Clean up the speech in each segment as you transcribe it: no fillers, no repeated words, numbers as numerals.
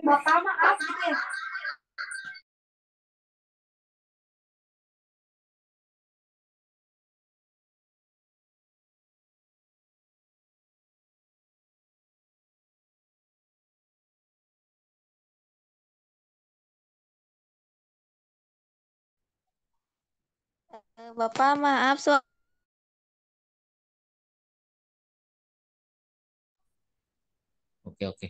Bapak maaf. Bapak maaf, Oke, oke.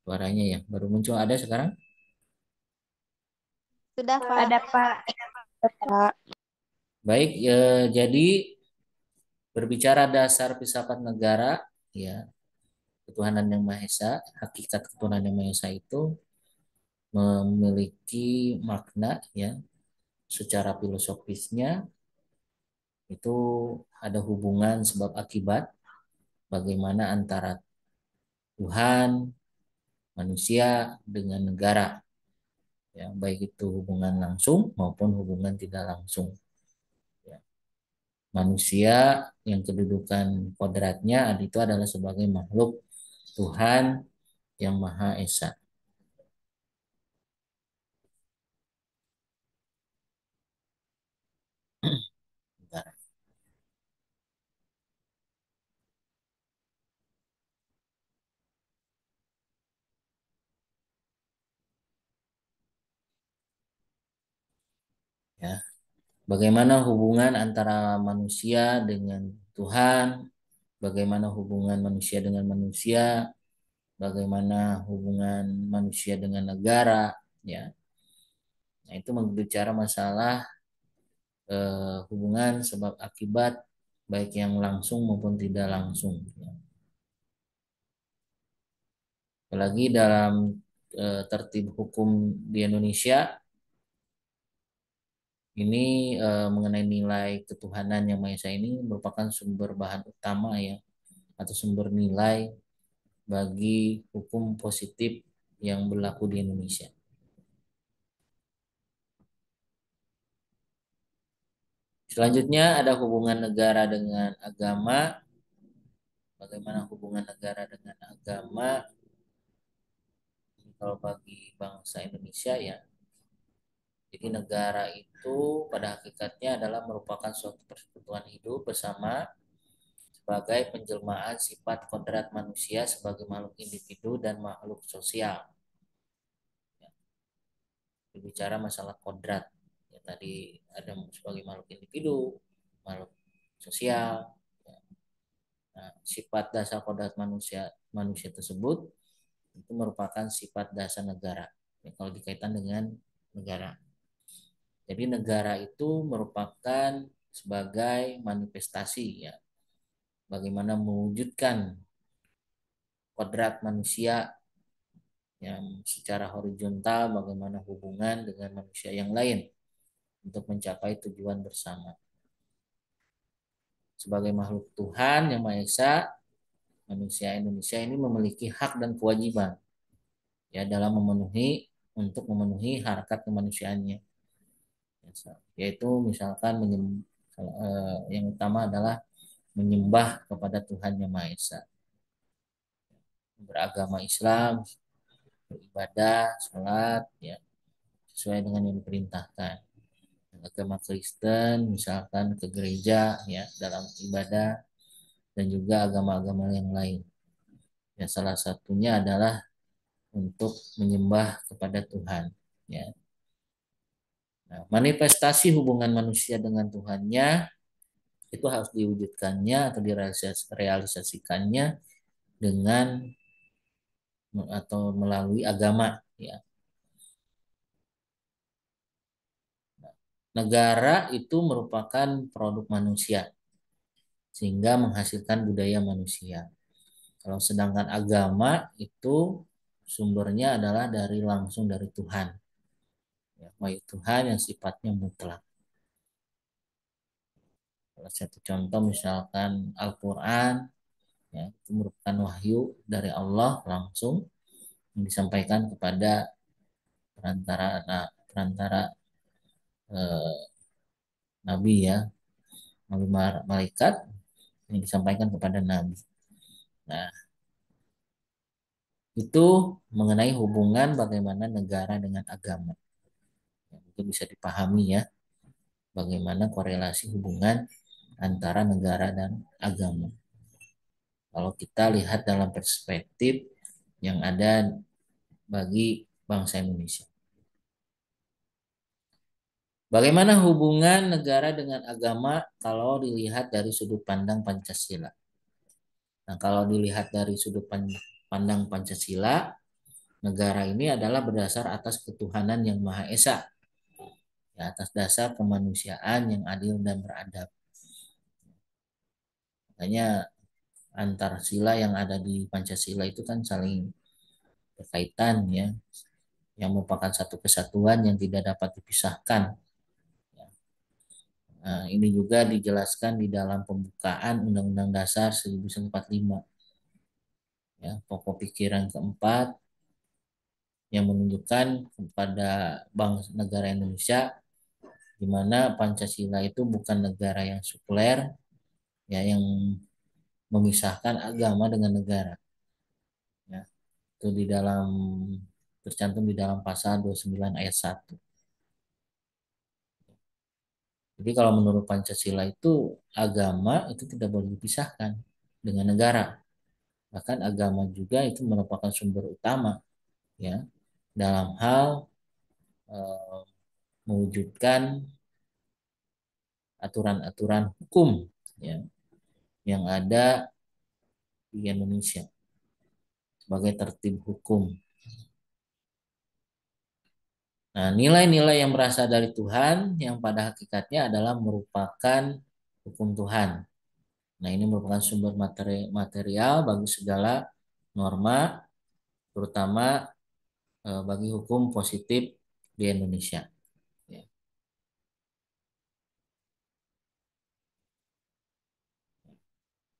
Suaranya ya baru muncul ada sekarang. sudah Pak. Ada Pak. Ada Pak. Baik, jadi berbicara dasar filsafat negara, ya, ketuhanan yang Maha Esa, hakikat ketuhanan yang Maha Esa itu memiliki makna, ya, secara filosofisnya itu ada hubungan sebab akibat bagaimana antara Tuhan, manusia dengan negara, ya, baik itu hubungan langsung maupun hubungan tidak langsung, ya. Manusia yang kedudukan kodratnya itu adalah sebagai makhluk Tuhan yang Maha Esa. Bentar, ya. Bagaimana hubungan antara manusia dengan Tuhan, bagaimana hubungan manusia dengan manusia, bagaimana hubungan manusia dengan negara, ya. Nah, itu berbicara masalah hubungan sebab akibat baik yang langsung maupun tidak langsung, ya. Apalagi dalam tertib hukum di Indonesia ini, mengenai nilai ketuhanan yang Maha Esa ini merupakan sumber bahan utama, ya, atau sumber nilai bagi hukum positif yang berlaku di Indonesia. Selanjutnya ada hubungan negara dengan agama. Bagaimana hubungan negara dengan agama? Kalau bagi bangsa Indonesia, ya, jadi negara itu pada hakikatnya adalah merupakan suatu persekutuan hidup bersama sebagai penjelmaan sifat kodrat manusia sebagai makhluk individu dan makhluk sosial. Ya, berbicara masalah kodrat, ya, tadi ada sebagai makhluk individu, makhluk sosial. Ya. Nah, sifat dasar kodrat manusia manusia tersebut itu merupakan sifat dasar negara, ya, kalau dikaitkan dengan negara. Jadi negara itu merupakan sebagai manifestasi, ya, bagaimana mewujudkan kodrat manusia yang secara horizontal, bagaimana hubungan dengan manusia yang lain untuk mencapai tujuan bersama. Sebagai makhluk Tuhan yang Maha Esa, manusia Indonesia ini memiliki hak dan kewajiban, ya, dalam memenuhi harkat kemanusiaannya, yaitu misalkan yang utama adalah menyembah kepada Tuhan yang Maha Esa, beragama Islam, beribadah, sholat, ya, sesuai dengan yang diperintahkan. Agama Kristen misalkan ke gereja, ya, dalam ibadah, dan juga agama-agama yang lain. Ya, salah satunya adalah untuk menyembah kepada Tuhan, ya. Nah, manifestasi hubungan manusia dengan Tuhannya itu harus diwujudkannya atau direalisasikannya dengan atau melalui agama, ya. Negara itu merupakan produk manusia sehingga menghasilkan budaya manusia. Kalau sedangkan agama itu sumbernya adalah langsung dari Tuhan, ya, baik Tuhan yang sifatnya mutlak. Salah satu contoh misalkan Al-Quran, ya, itu merupakan wahyu dari Allah langsung yang disampaikan kepada perantara eh, Nabi, ya, Nabi malaikat yang disampaikan kepada Nabi. Nah, itu mengenai hubungan bagaimana negara dengan agama. Ya, itu bisa dipahami ya, bagaimana korelasi hubungan antara negara dan agama. Kalau kita lihat dalam perspektif yang ada bagi bangsa Indonesia. Bagaimana hubungan negara dengan agama kalau dilihat dari sudut pandang Pancasila? Nah, kalau dilihat dari sudut pandang Pancasila, negara ini adalah berdasar atas ketuhanan yang Maha Esa, ya, atas dasar kemanusiaan yang adil dan beradab. Makanya antar sila yang ada di Pancasila itu kan saling berkaitan ya, yang merupakan satu kesatuan yang tidak dapat dipisahkan. Nah, ini juga dijelaskan di dalam pembukaan Undang-Undang Dasar 1945. Ya, pokok pikiran keempat yang menunjukkan kepada bangsa negara Indonesia di mana Pancasila itu bukan negara yang sekuler ya, yang memisahkan agama dengan negara ya. Itu di dalam tercantum di dalam pasal 29 ayat 1. Jadi kalau menurut Pancasila itu agama itu tidak boleh dipisahkan dengan negara. Bahkan agama juga itu merupakan sumber utama ya dalam hal eh, mewujudkan aturan-aturan hukum ya yang ada di Indonesia sebagai tertib hukum. Nah, nilai-nilai yang berasal dari Tuhan yang pada hakikatnya adalah merupakan hukum Tuhan. Nah, ini merupakan sumber material bagi segala norma, terutama bagi hukum positif di Indonesia. Ya.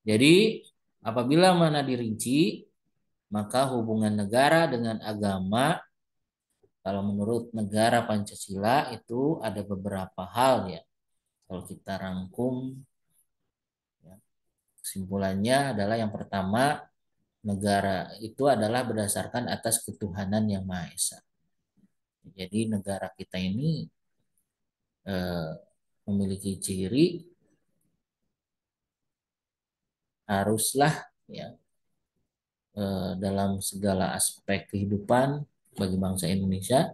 Jadi, apabila mana dirinci, maka hubungan negara dengan agama, kalau menurut negara Pancasila itu ada beberapa hal ya. Kalau kita rangkum, ya, kesimpulannya adalah yang pertama, negara itu adalah berdasarkan atas ketuhanan yang Maha Esa. Jadi negara kita ini eh, memiliki ciri haruslah ya dalam segala aspek kehidupan bagi bangsa Indonesia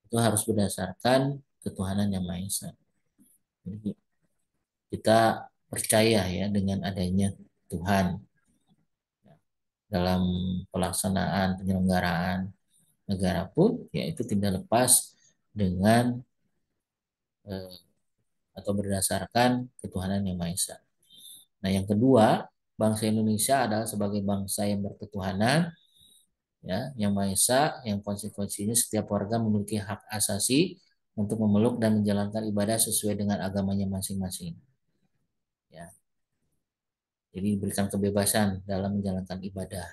itu harus berdasarkan ketuhanan yang Maha Esa. Jadi kita percaya ya dengan adanya Tuhan dalam pelaksanaan penyelenggaraan negara pun ya itu tidak lepas dengan eh, atau berdasarkan ketuhanan yang Maha Esa. Nah, yang kedua, bangsa Indonesia adalah sebagai bangsa yang berketuhanan ya, yang Maha Esa, yang konsekuensinya setiap warga memiliki hak asasi untuk memeluk dan menjalankan ibadah sesuai dengan agamanya masing-masing. Ya, jadi diberikan kebebasan dalam menjalankan ibadah,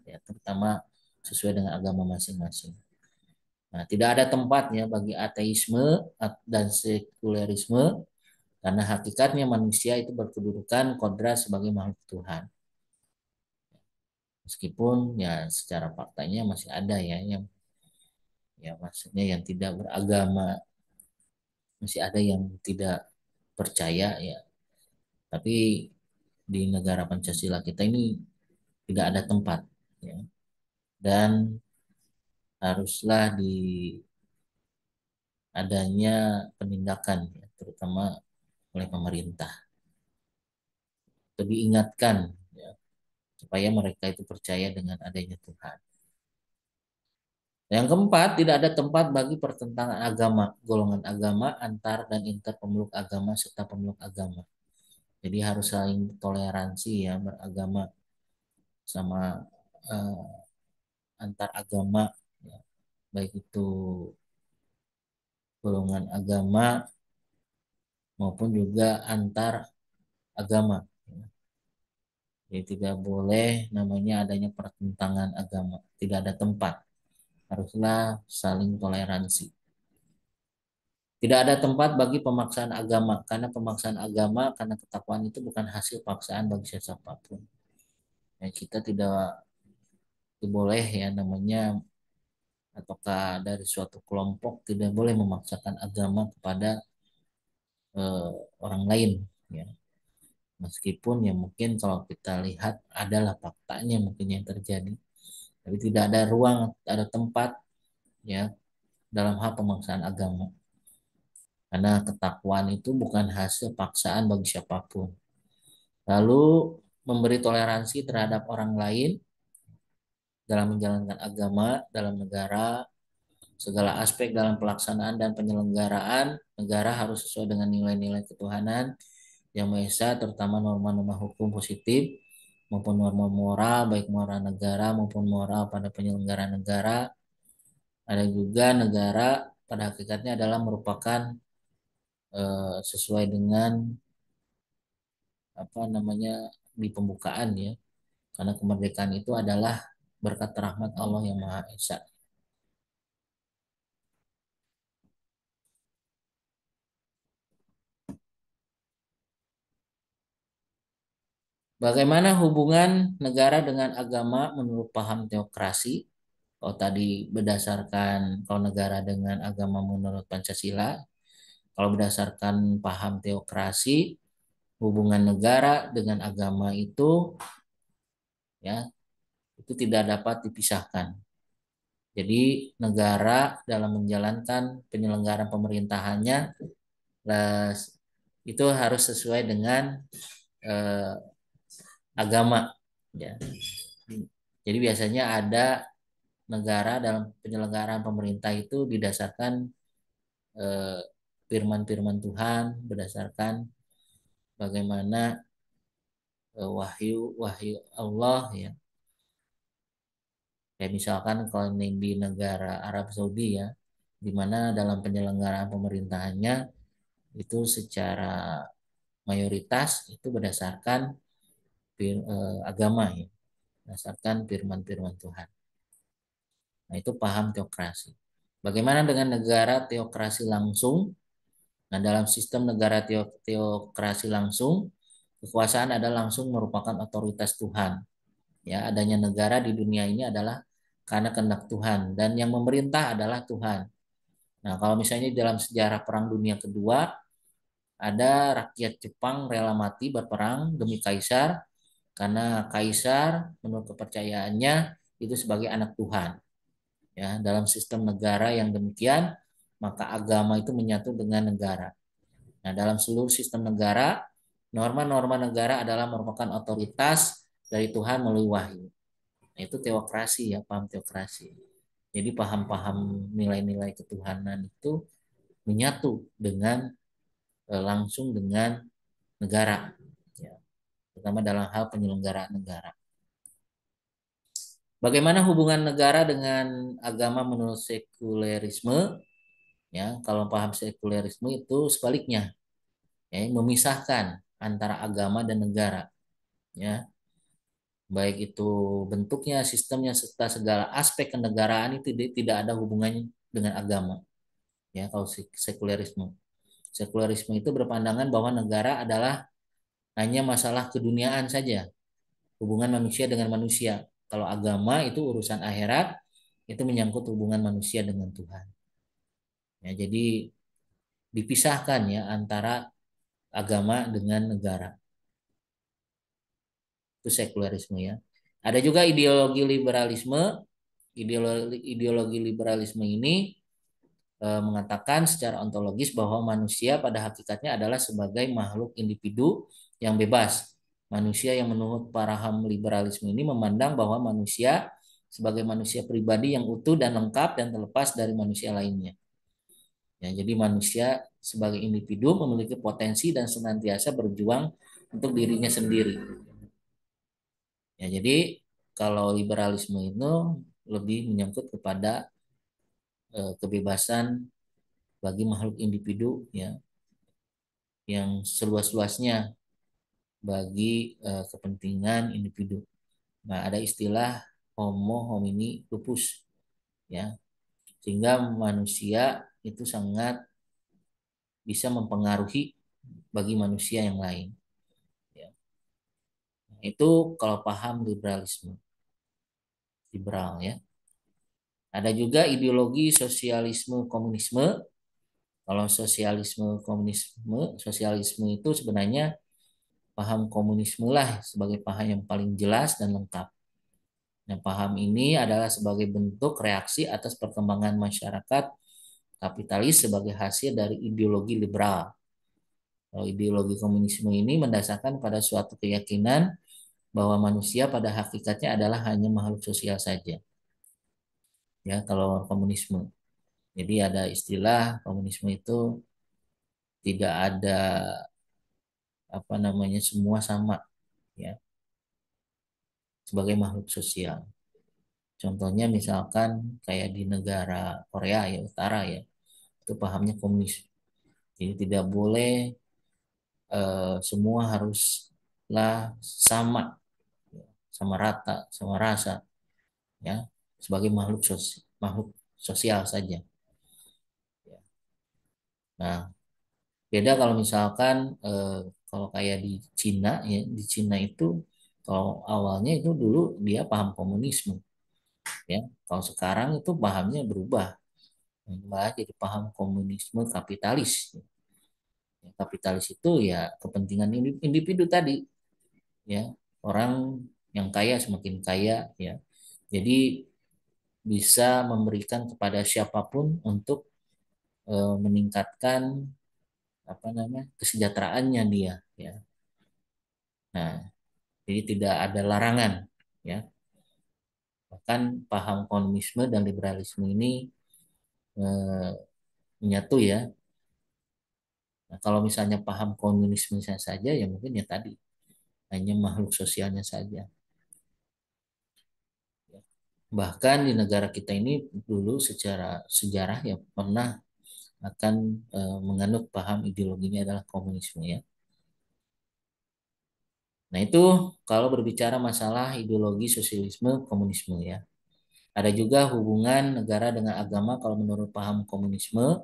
ya, terutama sesuai dengan agama masing-masing. Nah, tidak ada tempatnya bagi ateisme dan sekulerisme karena hakikatnya manusia itu berkedudukan kodrat sebagai makhluk Tuhan. Meskipun ya secara faktanya masih ada ya yang ya maksudnya yang tidak beragama, masih ada yang tidak percaya ya. Tapi di negara Pancasila kita ini tidak ada tempat ya. Dan haruslah di adanya penindakan ya, terutama oleh pemerintah. Itu diingatkan ya, supaya mereka itu percaya dengan adanya Tuhan. Yang keempat, tidak ada tempat bagi pertentangan agama, golongan agama, antar dan inter pemeluk agama serta pemeluk agama. Jadi harus saling toleransi ya beragama sama eh, antar agama ya. Baik itu golongan agama maupun juga antar agama. Ya. Jadi tidak boleh namanya adanya pertentangan agama, tidak ada tempat. Haruslah saling toleransi. Tidak ada tempat bagi pemaksaan agama, karena pemaksaan agama, karena ketakwaan itu bukan hasil paksaan bagi siapapun. Ya, kita tidak itu boleh ya namanya, ataukah dari suatu kelompok tidak boleh memaksakan agama kepada eh, orang lain ya. Meskipun ya mungkin kalau kita lihat adalah faktanya mungkin yang terjadi, tapi tidak ada ruang, ada tempat ya dalam hal pemaksaan agama. Karena ketakwaan itu bukan hasil paksaan bagi siapapun. Lalu memberi toleransi terhadap orang lain dalam menjalankan agama dalam negara, segala aspek dalam pelaksanaan dan penyelenggaraan negara harus sesuai dengan nilai-nilai ketuhanan yang Maha Esa, terutama norma-norma hukum positif maupun norma moral, baik moral negara maupun moral pada penyelenggara negara. Ada juga negara pada hakikatnya adalah merupakan sesuai dengan apa namanya di pembukaan ya, karena kemerdekaan itu adalah berkat rahmat Allah yang Maha Esa. Bagaimana hubungan negara dengan agama menurut paham teokrasi? Kalau tadi berdasarkan kalau negara dengan agama menurut Pancasila, kalau berdasarkan paham teokrasi, hubungan negara dengan agama itu ya itu tidak dapat dipisahkan. Jadi negara dalam menjalankan penyelenggaraan pemerintahannya itu harus sesuai dengan eh, agama ya. Jadi biasanya ada negara dalam penyelenggaraan pemerintah itu didasarkan eh, firman-firman Tuhan, berdasarkan bagaimana wahyu wahyu Allah ya. Kayak misalkan kalau ini di negara Arab Saudi ya, di mana dalam penyelenggaraan pemerintahannya itu secara mayoritas itu berdasarkan agama ya, berdasarkan firman-firman Tuhan. Nah, itu paham teokrasi. Bagaimana dengan negara teokrasi langsung? Nah, dalam sistem negara teokrasi langsung, kekuasaan adalah langsung merupakan otoritas Tuhan. Ya, adanya negara di dunia ini adalah karena kehendak Tuhan dan yang memerintah adalah Tuhan. Nah, kalau misalnya dalam sejarah Perang Dunia Kedua, ada rakyat Jepang rela mati berperang demi kaisar karena kaisar menurut kepercayaannya itu sebagai anak Tuhan. Ya, dalam sistem negara yang demikian, maka agama itu menyatu dengan negara. Nah, dalam seluruh sistem negara, norma-norma negara adalah merupakan otoritas dari Tuhan melalui wahyu. Nah, itu teokrasi ya, paham teokrasi. Jadi paham-paham nilai-nilai ketuhanan itu menyatu dengan langsung dengan negara, ya, terutama dalam hal penyelenggaraan negara. Bagaimana hubungan negara dengan agama menurut sekulerisme? Ya, kalau paham sekulerisme itu sebaliknya, ya, memisahkan antara agama dan negara. Ya, baik itu bentuknya, sistemnya, serta segala aspek kenegaraan itu tidak ada hubungannya dengan agama. Ya, kalau sekulerisme. Sekulerisme itu berpandangan bahwa negara adalah hanya masalah keduniaan saja, hubungan manusia dengan manusia. Kalau agama itu urusan akhirat, itu menyangkut hubungan manusia dengan Tuhan. Ya, jadi dipisahkan ya antara agama dengan negara. Itu sekulerisme ya. Ada juga ideologi liberalisme. Ideologi liberalisme ini mengatakan secara ontologis bahwa manusia pada hakikatnya adalah sebagai makhluk individu yang bebas. Manusia yang menurut paham liberalisme ini memandang bahwa manusia sebagai manusia pribadi yang utuh dan lengkap dan terlepas dari manusia lainnya. Ya, jadi manusia sebagai individu memiliki potensi dan senantiasa berjuang untuk dirinya sendiri. Ya, jadi kalau liberalisme itu lebih menyangkut kepada kebebasan bagi makhluk individu ya yang seluas-luasnya bagi kepentingan individu. Nah, ada istilah homo homini lupus ya, sehingga manusia itu sangat bisa mempengaruhi bagi manusia yang lain. Ya. Nah, itu kalau paham liberalisme. liberal ya. Ada juga ideologi sosialisme komunisme. Kalau sosialisme itu sebenarnya paham komunisme lah sebagai paham yang paling jelas dan lengkap. Nah, paham ini adalah sebagai bentuk reaksi atas perkembangan masyarakat kapitalis sebagai hasil dari ideologi liberal. Kalau ideologi komunisme ini mendasarkan pada suatu keyakinan bahwa manusia pada hakikatnya adalah hanya makhluk sosial saja. Ya, kalau komunisme. Jadi ada istilah komunisme itu tidak ada apa namanya semua sama ya sebagai makhluk sosial. Contohnya misalkan kayak di negara Korea ya Utara ya itu pahamnya komunis. Jadi tidak boleh semua haruslah sama, ya, sama rata, sama rasa, ya sebagai makhluk sosial saja. Ya. Nah, beda kalau misalkan kalau kayak di Cina ya, di Cina itu kalau awalnya itu dulu dia paham komunisme, ya. Kalau sekarang itu pahamnya berubah, malah jadi paham komunisme kapitalis. Ya, kapitalis itu ya kepentingan individu tadi, ya orang yang kaya semakin kaya, ya. Jadi bisa memberikan kepada siapapun untuk meningkatkan apa namanya kesejahteraannya dia, ya. Nah, jadi tidak ada larangan, ya. Bahkan paham komunisme dan liberalisme ini eh, menyatu ya. Nah, kalau misalnya paham komunisme saja ya mungkin ya tadi hanya makhluk sosialnya saja. Bahkan di negara kita ini dulu secara sejarah ya pernah akan menganut paham ideologinya adalah komunisme ya. Nah, itu kalau berbicara masalah ideologi sosialisme komunisme ya. Ada juga hubungan negara dengan agama kalau menurut paham komunisme.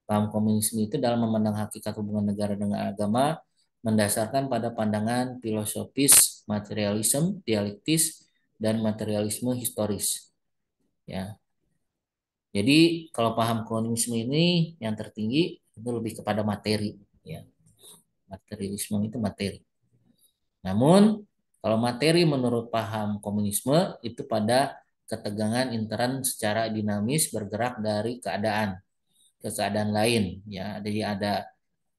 Paham komunisme itu dalam memandang hakikat hubungan negara dengan agama mendasarkan pada pandangan filosofis, materialisme, dialektis, dan materialisme historis. Ya, jadi kalau paham komunisme ini yang tertinggi itu lebih kepada materi. Ya, materialisme itu materi. Namun kalau materi menurut paham komunisme itu pada ketegangan intern secara dinamis bergerak dari keadaan ke keadaan lain ya jadi ada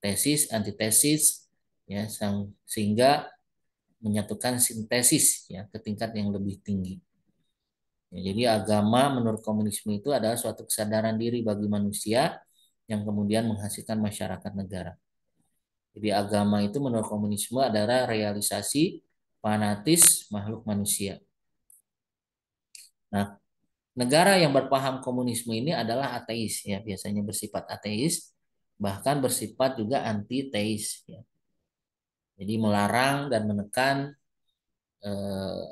tesis antitesis ya sehingga menyatukan sintesis ya ke tingkat yang lebih tinggi ya, jadi agama menurut komunisme itu adalah suatu kesadaran diri bagi manusia yang kemudian menghasilkan masyarakat negara. Jadi agama itu menurut komunisme adalah realisasi fanatis makhluk manusia. Nah, negara yang berpaham komunisme ini adalah ateis ya, biasanya bersifat ateis, bahkan bersifat juga antiteis ya. Jadi melarang dan menekan eh,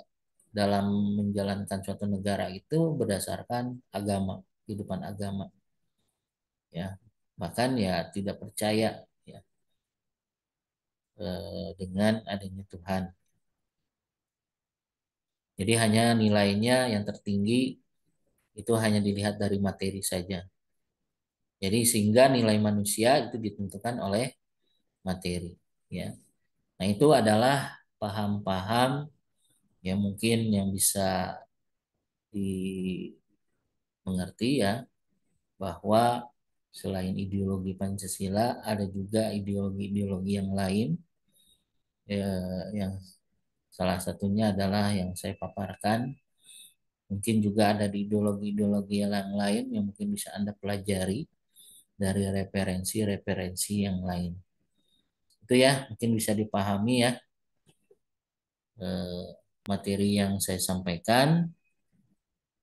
dalam menjalankan suatu negara itu berdasarkan agama, kehidupan agama ya. Bahkan ya tidak percaya ya dengan adanya Tuhan. Jadi hanya nilainya yang tertinggi itu hanya dilihat dari materi saja. Jadi sehingga nilai manusia itu ditentukan oleh materi ya. Nah, itu adalah paham-paham yang mungkin yang bisa dimengerti ya bahwa selain ideologi Pancasila ada juga ideologi-ideologi yang lain ya, yang salah satunya adalah yang saya paparkan. Mungkin juga ada di ideologi-ideologi yang lain yang mungkin bisa Anda pelajari dari referensi-referensi yang lain. Itu ya, mungkin bisa dipahami ya eh, materi yang saya sampaikan.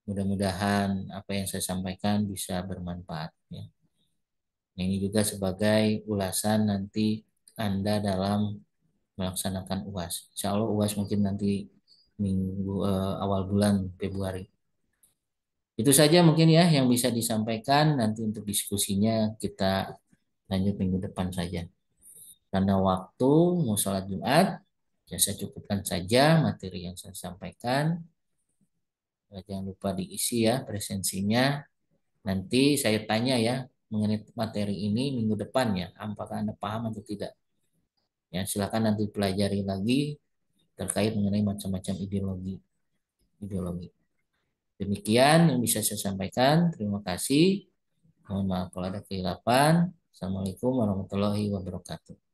Mudah-mudahan apa yang saya sampaikan bisa bermanfaat ya. Nah, ini juga sebagai ulasan nanti Anda dalam melaksanakan UAS. Insya Allah UAS mungkin nanti awal bulan Februari. Itu saja mungkin ya yang bisa disampaikan. Nanti untuk diskusinya kita lanjut minggu depan saja. Karena waktu mau sholat Jumat, ya saya cukupkan saja materi yang saya sampaikan. Jangan lupa diisi ya presensinya. Nanti saya tanya ya mengenai materi ini minggu depan ya, apakah Anda paham atau tidak. Ya, silakan nanti pelajari lagi terkait mengenai macam-macam ideologi. Ideologi. Demikian yang bisa saya sampaikan. Terima kasih. Mohon maaf kalau ada kehilapan. Assalamualaikum warahmatullahi wabarakatuh.